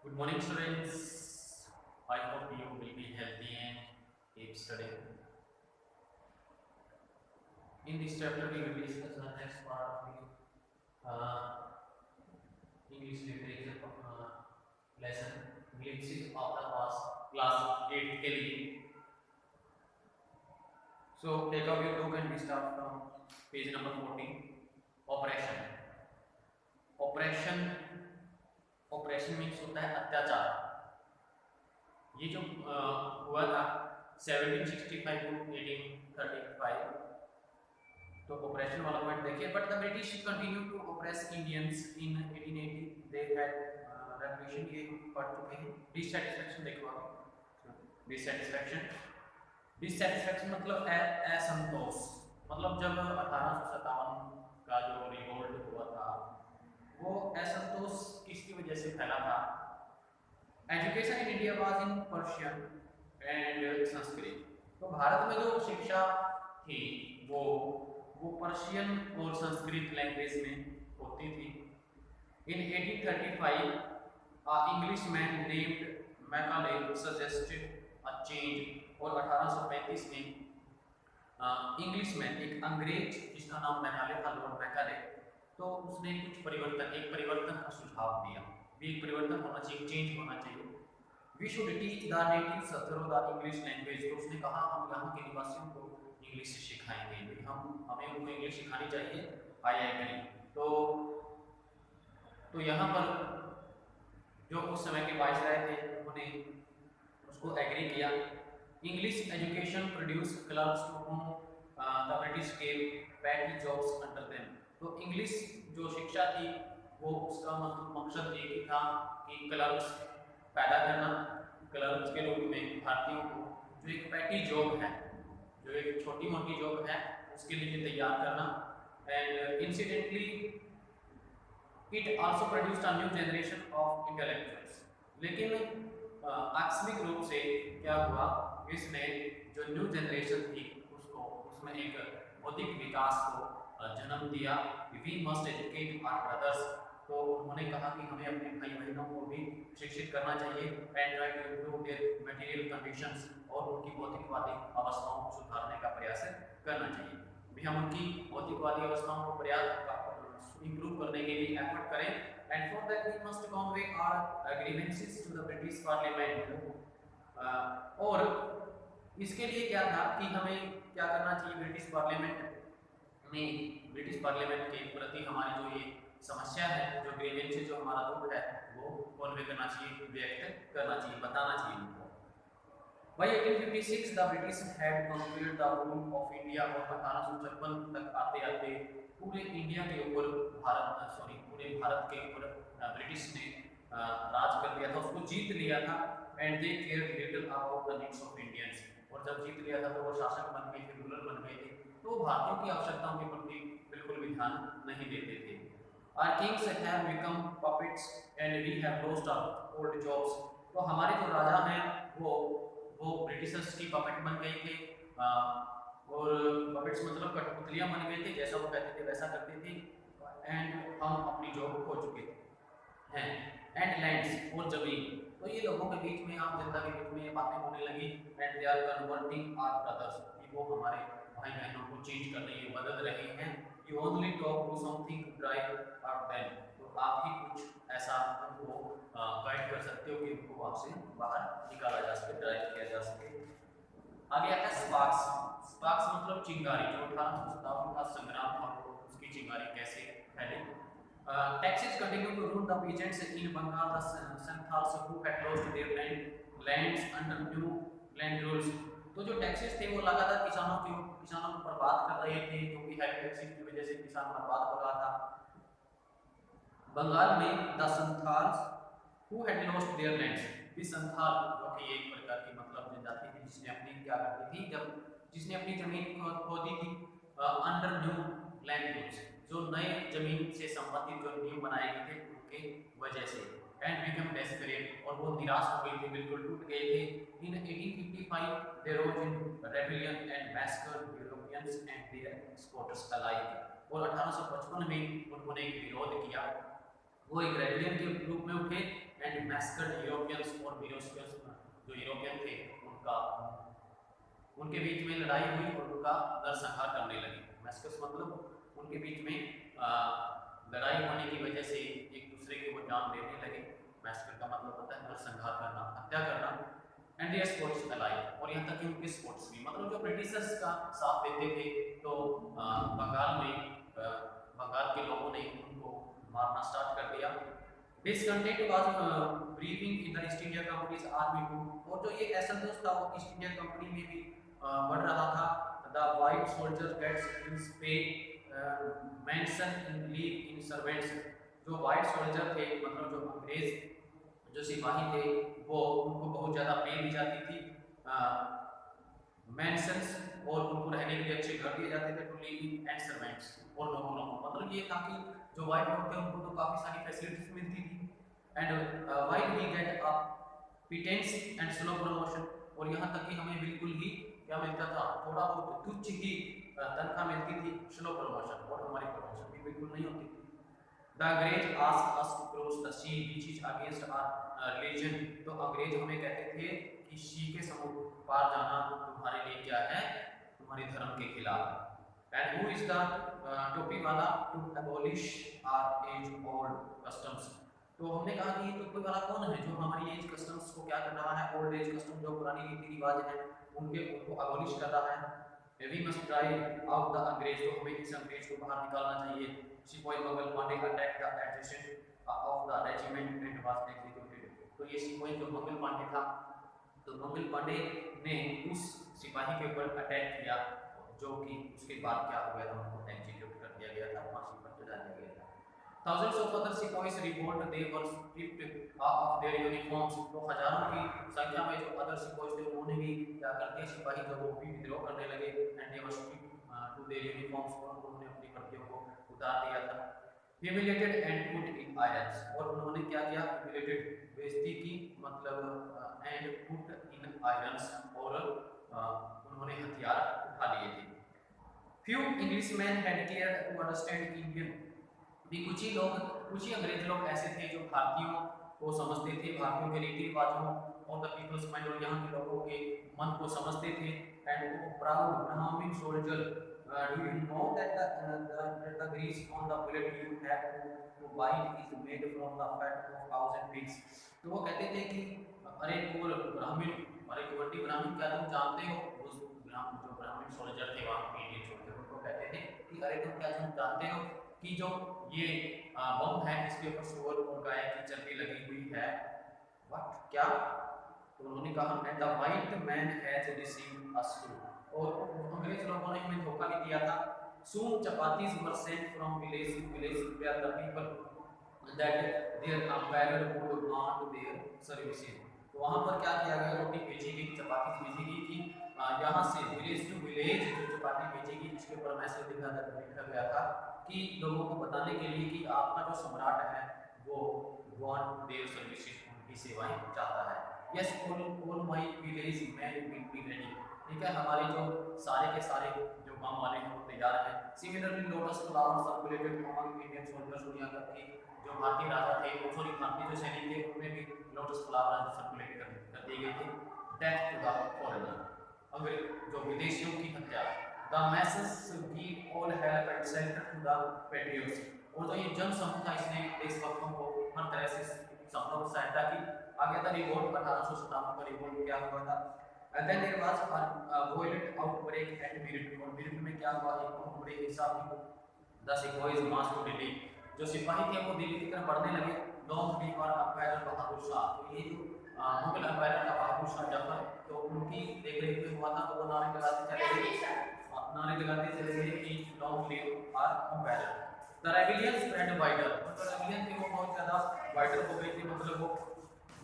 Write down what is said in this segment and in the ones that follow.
Good morning, students. I hope you will be healthy and keep studying. In this chapter, we will discuss the next part of the English literature lesson, glimpses of the past, class 8 के लिए. So take out your book and we start from page number 14. Oppression. Oppression. Oppression means होता है अत्याचार. ये जो हुआ था 1765 to 1835, तो ऑपरेशन वाला पॉइंट देखिए. But the British continue to oppress Indians in 1880. They had revolution. ये पढ़ चुके हैं. डिससैटिस्फैक्शन देखो आप. डिससैटिस्फैक्शन मतलब असंतोष. मतलब जब 1857 का जो रिवोल्ट हुआ था, वो असंतोष किसकी वजह से फैला था? Education in India was in Persian and Sanskrit. तो भारत में जो शिक्षा थी वो पर्शियन और संस्कृत लैंग्वेज में होती थी. इन 1835 Englishman named Macaulay suggested a change. और 1835 में इंग्लिशमैन, एक अंग्रेज जिसका नाम मैकाले था, लॉर्ड मैकाले, तो उसने एक परिवर्तन का सुझाव दिया. भी एक परिवर्तन होना चाहिए, चेंज होना चाहिए. We should teach the natives through the English language. तो उसने कहा हम यहाँ के निवासियों को इंग्लिश सिखाएंगे. हमें उनको इंग्लिश सिखानी चाहिए. I agree. तो यहाँ पर जो उस समय के वाइसराय थे उन्होंने उसको एग्री किया. English education produce clerks to home the British gave petty jobs under them. तो इंग्लिश जो शिक्षा थी वो उसका मकसद एक ही था कि क्लर्क्स पैदा करना. क्लर्क्स के रूप में भारतीयों को जो एक पैटी जॉब है, जो एक छोटी मोटी जॉब है, उसके लिए तैयार करना. And incidentally it also produced a new generation of intellectuals. लेकिन आकस्मिक रूप से क्या हुआ, इसने जो न्यू जनरेशन थी उसमें एक बौद्धिक विकास को जन्म दिया. We must educate our brothers. तो उन्होंने कहा कि हमें अपने भाई बहनों को भी शिक्षित करना चाहिए. And try to improve their material conditions. और उनकी भौतिकवादी अवस्थाओं को सुधारने का प्रयास करना चाहिए. भी हम उनकी भौतिकवादी अवस्थाओं को प्रयास इम्प्रूव करने के लिए एफर्ट करें. And for that we must convey our grievances to the British parliament. और इसके लिए क्या था कि हमें क्या करना चाहिए, ब्रिटिश पार्लियामेंट के प्रति हमारी जो ये समस्या है, जो ग्रीवेंसेस, जो हमारा दुख है, वो कन्वे करना चाहिए, व्यक्त करना चाहिए, बताना चाहिए उनको. By 1856 the British had conquered the whole of India. और 1856 तक आते आते पूरे इंडिया के ऊपर पूरे भारत के ऊपर ब्रिटिश ने राज कर लिया था, उसको जीत लिया था. And they cared little about the needs of Indians. और जब जीत लिया था तो वो शासक बन गए थे, रूलर बन गए थे, तो भारतीयों की आवश्यकताओं के प्रति बिल्कुल भी ध्यान नहीं देते थे. Our kings have become puppets and we have lost our old jobs. तो हमारे जो राजा हैं वो ब्रिटिशर्स की पपेट बन गए थे. और पपेट्स मतलब कठपुतलियां बन गए थे, जैसा वो कहते थे वैसा करते थे. एंड हम अपनी जॉब खो चुके हैं. एंड लैंड्स और जमीन. तो ये लोगों के बीच में, आम जनता के बीच में ये बातें होने लगी. And they are converting our brothers. वो हमारे भाई बहनों को चेंज कर रही है, बदल रहे हैं. You only talk to something to drive out them. तो आप ही कुछ ऐसा उनको गाइड कर सकते हो कि उनको वहाँ से बाहर निकाला जा सके, ड्राइव किया जा सके. आगे आता है स्पार्क्स. स्पार्क्स मतलब चिंगारी. जो 1857 का संग्राम था, उसकी चिंगारी कैसे फैली. Taxes continue to rule the peasants in Bengal. The Santhals who had lost their lands under new land rules. तो जो टैक्सेस थे वो लगातार किसानों को बर्बाद कर रहे थे, क्योंकि हैवी टैक्सेस की वजह से किसान बर्बाद हो रहा था. बंगाल में the Santhals who had lost their lands. भी संथाल जो कि एक प्रकार की मतलब जनजाति थी जिसने अपनी क्या करती थी, जिसने अपनी जमीन खो दी थी अंडर न्यू लैंड रूल्स. जो नए जमीन से संबंधित जो नियम बनाए गए थे उनके वजह से. And become desperate. और वो निराश हो गए थे, बिल्कुल टूट गए थे. इन 1855 they rose in rebellion and massacred Europeans and their exporters alike. और 1855 में उन्होंने एक विरोध किया. वो एक रेबेलियन के रूप में उठे एंड मैस्कर्ड यूरोपियंस और मिनोस्कर्स, जो यूरोपियन थे उनके बीच में लड़ाई हुई और उनका नरसंहार करने लगे। मैस्कर्स मतलब उनके बीच में लड़ाई होने की वजह से एक दूसरे की वो जान देने लगे। मैस्कर का मतलब होता है नरसंहार करना, हत्या करना। एंड देयर स्पोर्ट्स अलाइव, और यहाँ तक कि उनके स्पोर्ट्स भी, मतलब जो ब्रिटिशर्स का साथ देते थे तो बंगाल के लोगों ने उनको मारना स्टार्ट कर दिया। Discontent was brewing in the East India Company's army too, और जो ये असंतोष था वो ईस्ट इंडिया कंपनी में भी बढ़ रहा था। The white soldier gets his pay, mention in leave in servants, जो white soldier थे मतलब जो अंग्रेज जो सिपाही थे वो उनको बहुत ज़्यादा पे दी जाती थी, मेंशंस, और उनको रहने के लिए अच्छे घर दिए जाते थे, टू लिव एंड सर्वेंट्स, और नौकरों को, मतलब ये था कि जो वाइट लोग थे उनको तो काफ़ी सारी फैसिलिटीज मिलती थी। And what we get a pittance and slow promotion, और यहाँ तक कि हमें बिल्कुल ही क्या मिलता था, थोड़ा बहुत तुच्छ ही तनख्वाह मिलती थी, स्लो प्रमोशन, और हमारी प्रमोशन भी बिल्कुल नहीं होती थी। The अंग्रेज asked us to cross the sea which is against our religion, तो अंग्रेज हमें कहते थे कि सी के समुद्र पार जाना तुम्हारे लिए क्या है, तुम्हारे धर्म के खिलाफ है। And who is the टोपी वाला to abolish our age old customs, तो हमने कहा कि ये टोपी वाला कौन है जो हमारी एज कस्टम्स को क्या कर रहा है, ओल्ड एज कस्टम जो पुरानी रीति रिवाज है उनको अबॉलिश कर रहा है। We must drive out the अंग्रेज, तो हमें इस अंग्रेज को बाहर निकालना चाहिए। सिपाही Mangal Pandey attacked the adjutant of the regiment and was executed, तो ये सिपाही जो मंगल पांडे था, तो मंगल पांडे ने उस सिपाही के ऊपर अटैक किया, जो कि उसके बाद क्या हो गया था, उनको एग्जीक्यूट कर दिया गया था, फांसी पर चढ़ा दिया गया था। Thousands of other sepoys revolt, they were stripped of their uniforms, तो हजारों की संख्या में जो अदर सिपाही थे उन्होंने भी क्या कर दिया, सिपाही जब वो भी विद्रोह करने लगे, and they were stripped to their uniforms, और उन्होंने अपनी वर्दियों को उतार दिया था। Humiliated and put in irons, और उन्होंने क्या किया, humiliated बेइज्जती की, मतलब and put in irons, और उन्होंने हथियार उठा लिए थे। Few Englishmen had cared to understand Indian, भी कुछ ही अंग्रेज लोग ऐसे थे जो भारतीयों को समझते थे, भारतीयों के रीति रिवाजों और द पीपल्स माइंड, और यहाँ के लोगों के मन को समझते थे। And proud Brahmin soldier, do you know that the grease on the bullet you have to bite is made from the fat of cows and pigs, तो वो कहते थे कि अरे कुल ब्राह्मण, अरे कुवंटी ब्राह्मण, क्या तुम जानते हो, उस जो ब्राह्मण सोल्जर थे वहाँ के इंडियन सोल्जर उनको कहते थे कि अरे तुम जानते हो कि जो ये बम है इसके ऊपर सुअर और गाय की चर्बी लगी हुई है, व्हाट, क्या, तो उन्होंने कहा and the white man has deceived us too, और अंग्रेज लोगों ने हमें धोखा भी दिया था। Soon chapatis were sent from village to village where the people that there compared would want their services, तो वहां पर क्या किया गया, रोटी भेजी गई, चपाती भेजी गई कि यहाँ से विलेज टू विलेज जो चपाती भेजी गई, इसके ऊपर मैसेज लिखा गया था कि लोगों को बताने के लिए कि आपका जो सम्राट है वो वांट देयर सर्विसेज, उनकी सेवाएं चाहता है। Yes all my village man will be ready, ठीक है, हमारे जो सारे के सारे जो काम वाले हैं वो तैयार हैं। Similarly lotus flower circulated among Indian soldiers, दुनिया का कि जो भारतीय राजा थे, सॉरी भारतीय जो सैनिक थे उनमें भी लोटस फ्लावर सर्कुलेट कर दिए गए थे। डेथ टू द फॉरेनर, अगर जो विदेशियों की हत्या, The masses give all help and shelter to the patriots, और जो ये जन समूह था इसने देशभक्तों को हर तरह से संभव सहायता की। आगे था रिवोल्ट 1857 का रिवोल्ट क्या हुआ था, and then there was a violent outbreak at Meerut, और मेरठ में क्या हुआ, एक बहुत बड़े हिसाब की 10 sepoys marched to Delhi, जो सिपाही थे वो दिल्ली की तरफ बढ़ने लगे। लॉन्ग दीवार अम्पायर बहादुर शाह, तो ये जो मुगल अम्पायर का बहादुर शाह जफर, तो उनकी देखरेख में हुआ था, तो वो नारे लगाते चले गए कि long live our empire. The rebellion spread wider, तो रेबेलियन थे वो बहुत ज़्यादा वाइडर हो गए थे, मतलब वो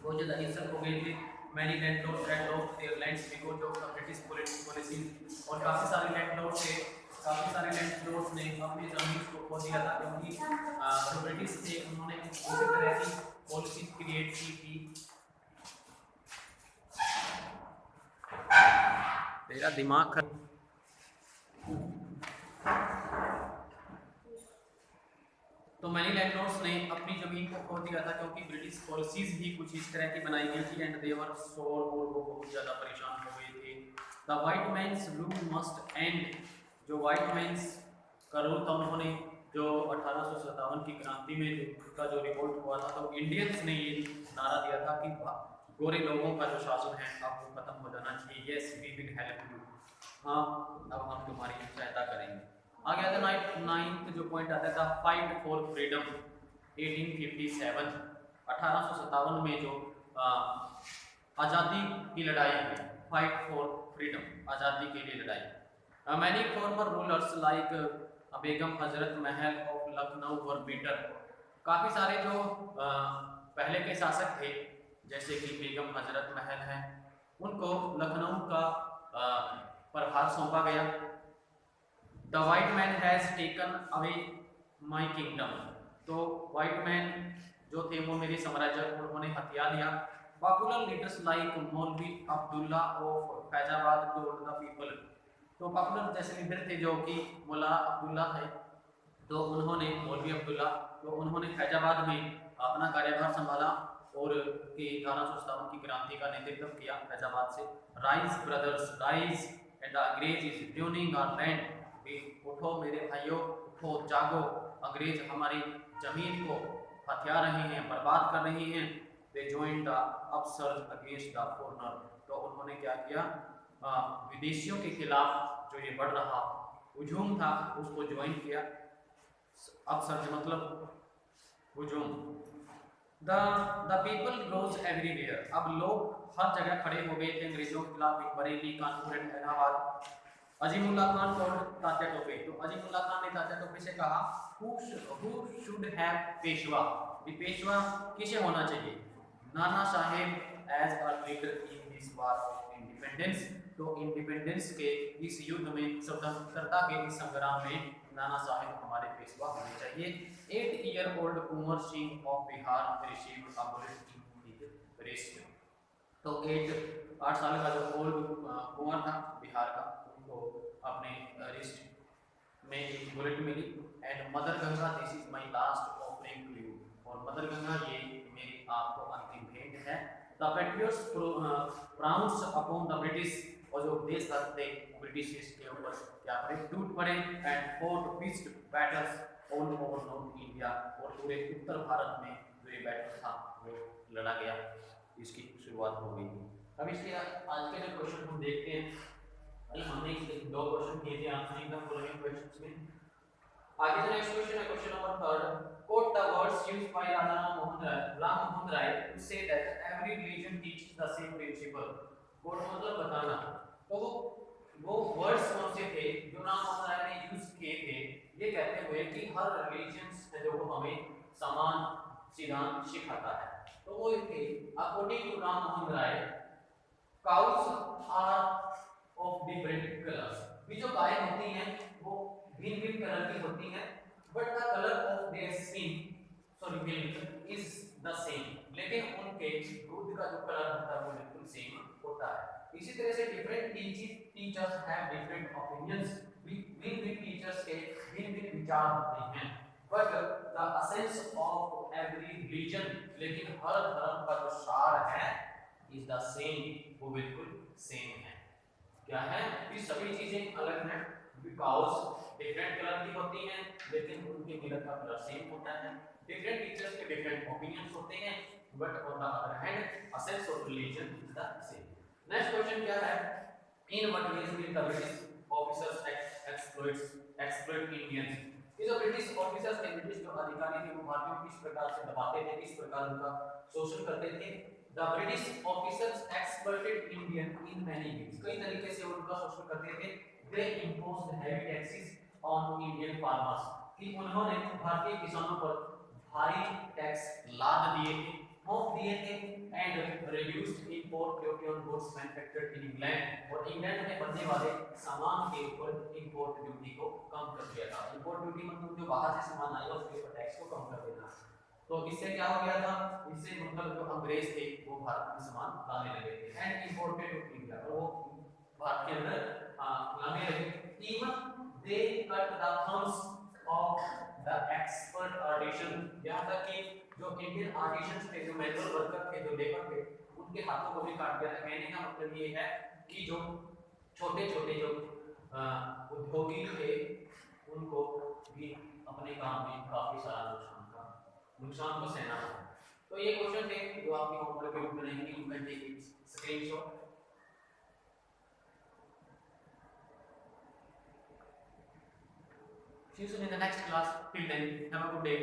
बहुत ज़्यादा हिंसक हो गए थे। Many landlords had lost their lands because of the British policy, और काफ़ी सारे लैंडलॉर्ड्स ने अपनी ज़मीन को खो दिया था, क्योंकि जो ब्रिटिश थे उन्होंने इसी तरह की पॉलिसी क्रिएट की थी। तेरा दिमाग तो मैनी लैंडलॉर्ड्स लॉर्ड्स ने अपनी जमीन को खो दिया था, क्योंकि ब्रिटिश पॉलिसीज ही कुछ इस तरह की बनाई गई थी एंड दे वर सोर, और वो बहुत ज़्यादा परेशान हो गए थे। The white man's rule must end, जो व्हाइट मैन्स का रूल था उन्होंने, जो 1857 की क्रांति में का जो रिवोल्ट हुआ था, तो इंडियंस ने ये नारा दिया था कि गोरे लोगों का जो शासन है अब वो खत्म हो जाना चाहिए। Yes we will help you, हाँ अब हम तुम्हारी सहायता करेंगे। आगे आता है नाइन्थ जो पॉइंट आता था, फाइट फॉर फ्रीडम 1857, 1857 में जो आज़ादी की लड़ाई हुई, फाइट फॉर फ्रीडम, आज़ादी के लिए लड़ाई। Many farmer rulers like Begum Hazrat Mahal of Lucknow were beater, काफ़ी सारे जो पहले के शासक थे जैसे कि बेगम हजरत महल हैं, उनको लखनऊ का प्रभार सौंपा गया। The white man has taken away my kingdom, तो वाइट मैन जो थे वो मेरे साम्राज्य को उन्होंने हथिया लिया। पॉपुलर लीडर्स लाइक मौलवी Abdullah of Faizabad told the people, तो पॉपुलर जैसे लीडर थे जो कि मुल्ला अब्दुल्ला है, तो उन्होंने मौलवी अब्दुल्ला, तो उन्होंने फैजाबाद में अपना कार्यभार संभाला और कि 1857 की क्रांति का नेतृत्व किया फैजाबाद से। Rise brothers rise and the अंग्रेज इज ट्यूनिंग आवर लैंड, उठो मेरे भाइयों उठो जागो, अंग्रेज हमारी जमीन को हथिया रहे हैं, बर्बाद कर रहे हैं। They joined the upsurge against the foreigner, तो उन्होंने क्या किया, विदेशियों के खिलाफ जो ये बढ़ रहा हुजूम था उसको ज्वाइन किया। अपसर्ज मतलब हुजूम। द पीपल रोज एवरीवेयर, अब लोग हर जगह खड़े हो गए थे अंग्रेजों के खिलाफ, बरेली, कानपुर, इलाहाबाद। अजीमुल्ला खान टोल्ड तात्या टोपे, तो अजीमुल्ला खान ने तात्या टोपे से कहा हु शुड हैव पेशवा, ये पेशवा किसे होना चाहिए, Nana Saheb as a leader in this war of independence, तो इंडिपेंडेंस के इस युद्ध में, स्वतंत्रता के इस संग्राम में नाना साहेब हमारे पेशवा होने चाहिए। 8 year old Kunwar Singh of Bihar received a bullet in his wrist, तो 8 साल का जो ओल्ड कुंवर था बिहार का, उनको अपने रिस्ट में एक बुलेट मिली। And mother Ganga this is my last offering to you, और मदर गंगा ये मेरी आपको अंतिम भेंट है। The patriots pounce upon the British, और जो देशभक्त थे ब्रिटिश के ऊपर क्या पड़े, टूट पड़े। And fort pitched battles all over north India, और पूरे उत्तर भारत में जो ये बैटल था वो लड़ा गया, इसकी शुरुआत हो गई। अब इसके आज के जो क्वेश्चन हम देखते हैं, अभी हमने इसके 2 क्वेश्चन किए थे आंसरिंग द फॉलोइंग क्वेश्चंस में। आगे जो नेक्स्ट क्वेश्चन है, question number 3, quote the words used by Ram Mohan Roy to say that every religion teaches the same principle, quote मतलब बताना, तो वो वर्ड्स कौन से थे जो राम मोहन राय ने यूज किए थे, ये कहते हुए कि हर रिलीजन्स है जो वो हमें समान सिद्धांत सिखाता है। तो वो थे according to Ram Mohan Roy, cows are of different colours, भी जो गाय होती हैं वो भिन्न भिन्न कलर की होती हैं, but the colour of their skin milk is the same, लेकिन उनके दूध का जो कलर होता है वो बिल्कुल सेम होता है। इसी तरह से different teachers have different opinions, भिन्न भिन्न टीचर्स के भिन्न भिन्न विचार होते हैं, but the essence of every religion, लेकिन हर धर्म का जो सार है इज द सेम, वो बिल्कुल सेम है। क्या है कि सभी चीजें अलग हैं, बिकॉज डिफरेंट कलर की होती हैं लेकिन उनके मिलक का कलर सेम होता है। डिफरेंट टीचर्स के डिफरेंट ओपिनियंस होते हैं, but on the other hand essence of religion is the same. Next question क्या है, in what veg will the British officers exploit Indians, ये जो ब्रिटिश ऑफिसर्स थे, ब्रिटिश जो अधिकारी थे, वो भारतीयों को किस प्रकार से दबाते थे, किस प्रकार उनका शोषण करते थे। The British officers exploited Indian in many ways, कई तरीके से उनका शोषण करते थे। They imposed heavy taxes on Indian farmers, कि उन्होंने भारतीय किसानों पर भारी टैक्स लाद दिए थे, थोप दिए थे। And reduced import duty on goods manufactured in England, और इंग्लैंड में बनने वाले सामान के ऊपर इंपोर्ट ड्यूटी को कम कर दिया था। इंपोर्ट ड्यूटी मतलब जो बाहर से सामान आएगा उसके ऊपर टैक्स को कम कर देना। तो इससे क्या हो गया था, इससे मतलब जो अंग्रेज थे वो भारत में सामान लाने लगे थे। एंड इंपोर्टेड टू इंडिया, और वो भारत के अंदर लाने लगे। Even they cut the thumbs of the expert artisan, यहाँ तक कि जो इंडियन आर्टिसंस थे, जो मैनुअल वर्कर थे, जो लेबर थे, उनके हाथों को भी काट दिया था। कहने का मतलब ये है कि जो छोटे छोटे जो उद्योगी थे उनको भी अपने काम में काफी सारा नुकसान को सहना पड़ा। तो ये क्वेश्चन थे जो आपके होमवर्क में बनेंगे, you can take it screenshot. See you soon in the next class. Till then, have a good day.